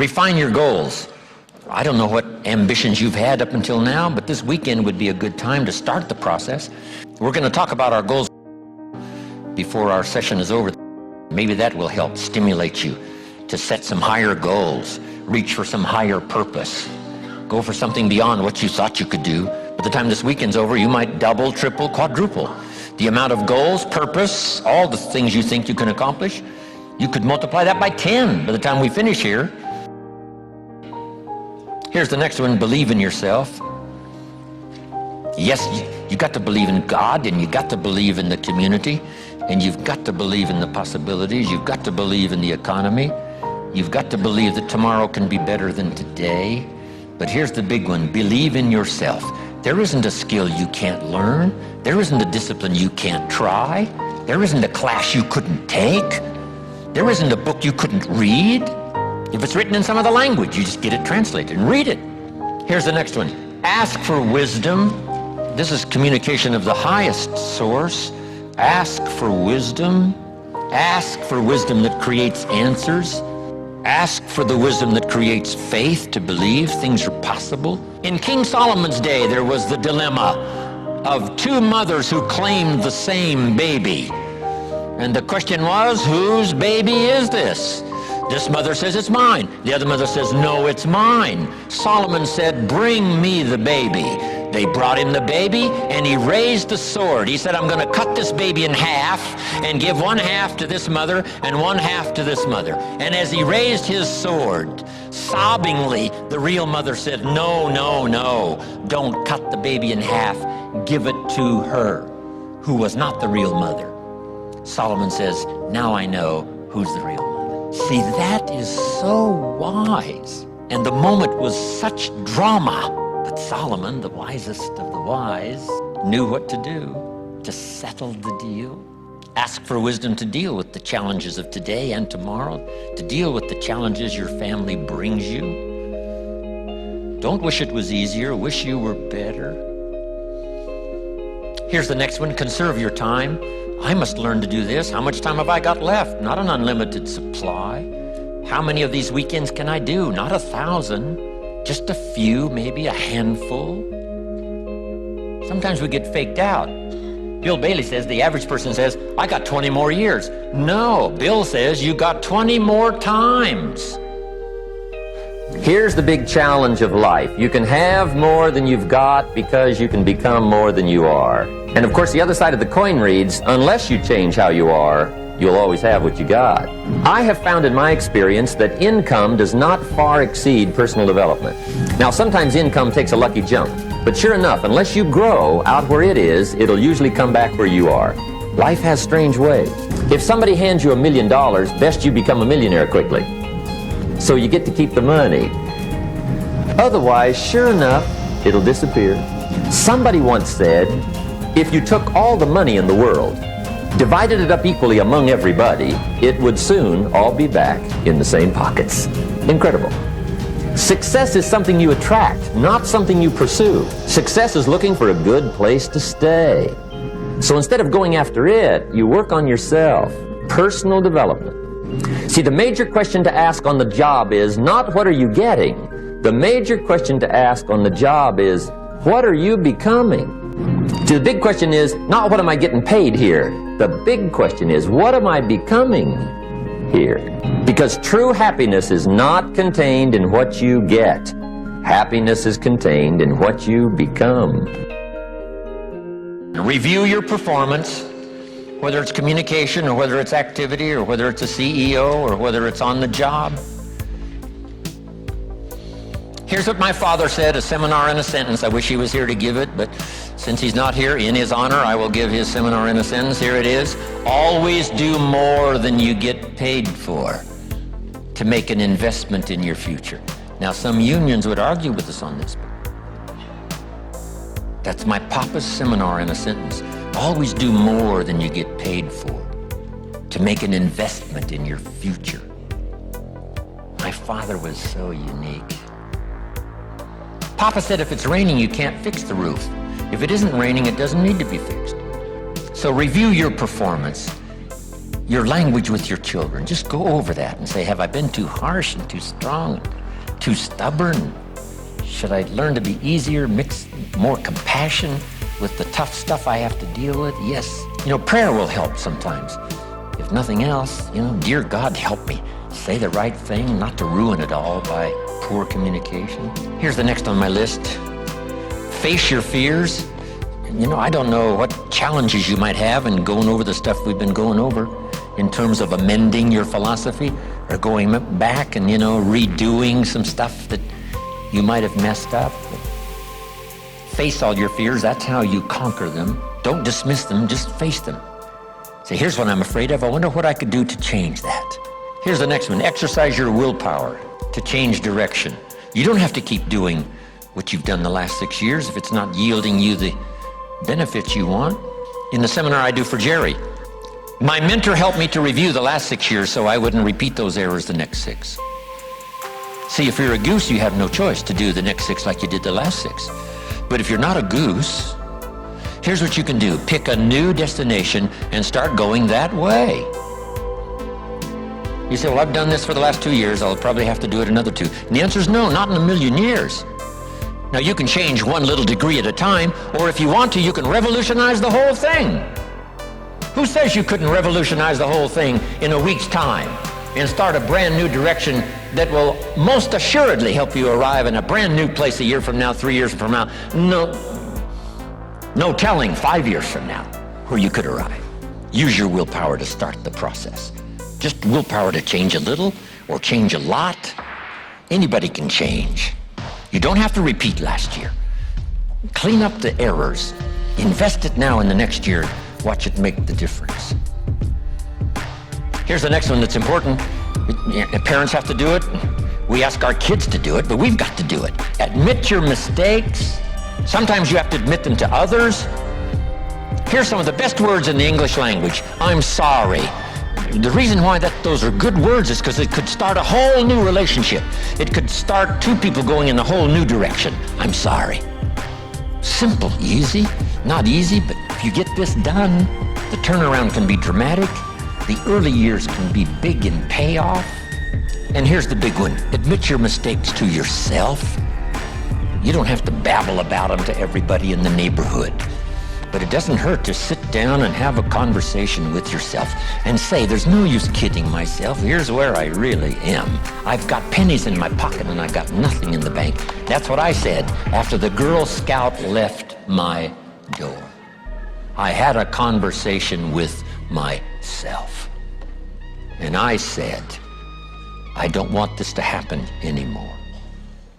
Refine your goals. I don't know what ambitions you've had up until now, but this weekend would be a good time to start the process. We're going to talk about our goals before our session is over. Maybe that will help stimulate you to set some higher goals, reach for some higher purpose, go for something beyond what you thought you could do. By the time this weekend's over, you might double, triple, quadruple the amount of goals, purpose, all the things you think you can accomplish. You could multiply that by 10 by the time we finish here. Here's the next one, believe in yourself. Yes, you got to believe in God, and you got to believe in the community, and you've got to believe in the possibilities. You've got to believe in the economy. You've got to believe that tomorrow can be better than today. But here's the big one, believe in yourself. There isn't a skill you can't learn. There isn't a discipline you can't try. There isn't a class you couldn't take. There isn't a book you couldn't read. If it's written in some other language, you just get it translated and read it. Here's the next one. Ask for wisdom. This is communication of the highest source. Ask for wisdom. Ask for wisdom that creates answers. Ask for the wisdom that creates faith to believe things are possible. In King Solomon's day, there was the dilemma of two mothers who claimed the same baby. And the question was, whose baby is this? This mother says, it's mine. The other mother says, no, it's mine. Solomon said, bring me the baby. They brought him the baby, and he raised the sword. He said, I'm going to cut this baby in half and give one half to this mother and one half to this mother. And as he raised his sword, sobbingly, the real mother said, no, no, no, don't cut the baby in half. Give it to her, who was not the real mother. Solomon says, now I know who's the real mother. See, that is so wise. And the moment was such drama. But Solomon, the wisest of the wise, knew what to do to settle the deal. Ask for wisdom to deal with the challenges of today and tomorrow, to deal with the challenges your family brings you. Don't wish it was easier, wish you were better. Here's the next one, conserve your time. I must learn to do this. How much time have I got left? Not an unlimited supply. How many of these weekends can I do? Not 1,000. Just a few, maybe a handful. Sometimes we get faked out. Bill Bailey says, the average person says, I got 20 more years. No, Bill says you got 20 more times. Here's the big challenge of life. You can have more than you've got because you can become more than you are. And of course, the other side of the coin reads, unless you change how you are, you'll always have what you got. I have found in my experience that income does not far exceed personal development. Now, sometimes income takes a lucky jump, but sure enough, unless you grow out where it is, it'll usually come back where you are. Life has strange ways. If somebody hands you $1 million, best you become a millionaire quickly, so you get to keep the money. Otherwise, sure enough, it'll disappear. Somebody once said, if you took all the money in the world, divided it up equally among everybody, it would soon all be back in the same pockets. Incredible. Success is something you attract, not something you pursue. Success is looking for a good place to stay. So instead of going after it, you work on yourself. Personal development. See, the major question to ask on the job is not what are you getting? The major question to ask on the job is what are you becoming? See, the big question is not what am I getting paid here? The big question is what am I becoming here? Because true happiness is not contained in what you get. Happiness is contained in what you become. Review your performance, whether it's communication or whether it's activity or whether it's a CEO or whether it's on the job. Here's what my father said, a seminar in a sentence. I wish he was here to give it, but since he's not here, in his honor, I will give his seminar in a sentence. Here it is. Always do more than you get paid for to make an investment in your future. Now, some unions would argue with us on this. That's my papa's seminar in a sentence. Always do more than you get paid for to make an investment in your future. My father was so unique. Papa said if it's raining, you can't fix the roof. If it isn't raining, it doesn't need to be fixed. So review your performance. your language with your children. Just go over that and say, have I been too harsh and too strong, and too stubborn? Should I learn to be easier, mix more compassion with the tough stuff I have to deal with? Yes. Prayer will help sometimes. If nothing else, dear God, help me say the right thing, not to ruin it all by poor communication. Here's the next on my list. Face your fears. I don't know what challenges you might have in going over the stuff we've been going over in terms of amending your philosophy or going back and, redoing some stuff that you might have messed up. Face all your fears. That's how you conquer them. Don't dismiss them. Just face them. Say, here's what I'm afraid of. I wonder what I could do to change that. Here's the next one. Exercise your willpower to change direction. You don't have to keep doing what you've done the last 6 years if it's not yielding you the benefits you want. In the seminar I do for Jerry, my mentor helped me to review the last 6 years so I wouldn't repeat those errors the next 6. See, if you're a goose, you have no choice to do the next 6 like you did the last 6. But if you're not a goose, here's what you can do. Pick a new destination and start going that way. You say, well, I've done this for the last 2 years. I'll probably have to do it another 2. And the answer is no, not in a million years. Now, you can change one little degree at a time, or if you want to, you can revolutionize the whole thing. Who says you couldn't revolutionize the whole thing in a week's time and start a brand new direction that will most assuredly help you arrive in a brand new place a year from now, 3 years from now? No telling 5 years from now where you could arrive. Use your willpower to start the process. Just willpower to change a little or change a lot. Anybody can change. You don't have to repeat last year. Clean up the errors. Invest it now in the next year. Watch it make the difference. Here's the next one that's important. Parents have to do it. We ask our kids to do it, but we've got to do it. Admit your mistakes. Sometimes you have to admit them to others. Here's some of the best words in the English language. I'm sorry. The reason why those are good words is because it could start a whole new relationship. It could start 2 people going in a whole new direction. I'm sorry. Simple, easy. Not easy, but if you get this done, the turnaround can be dramatic. The early years can be big in payoff. And here's the big one. Admit your mistakes to yourself. You don't have to babble about them to everybody in the neighborhood. But it doesn't hurt to sit down and have a conversation with yourself and say, there's no use kidding myself. Here's where I really am. I've got pennies in my pocket and I got nothing in the bank. That's what I said after the Girl Scout left my door. I had a conversation with myself. And I said, I don't want this to happen anymore.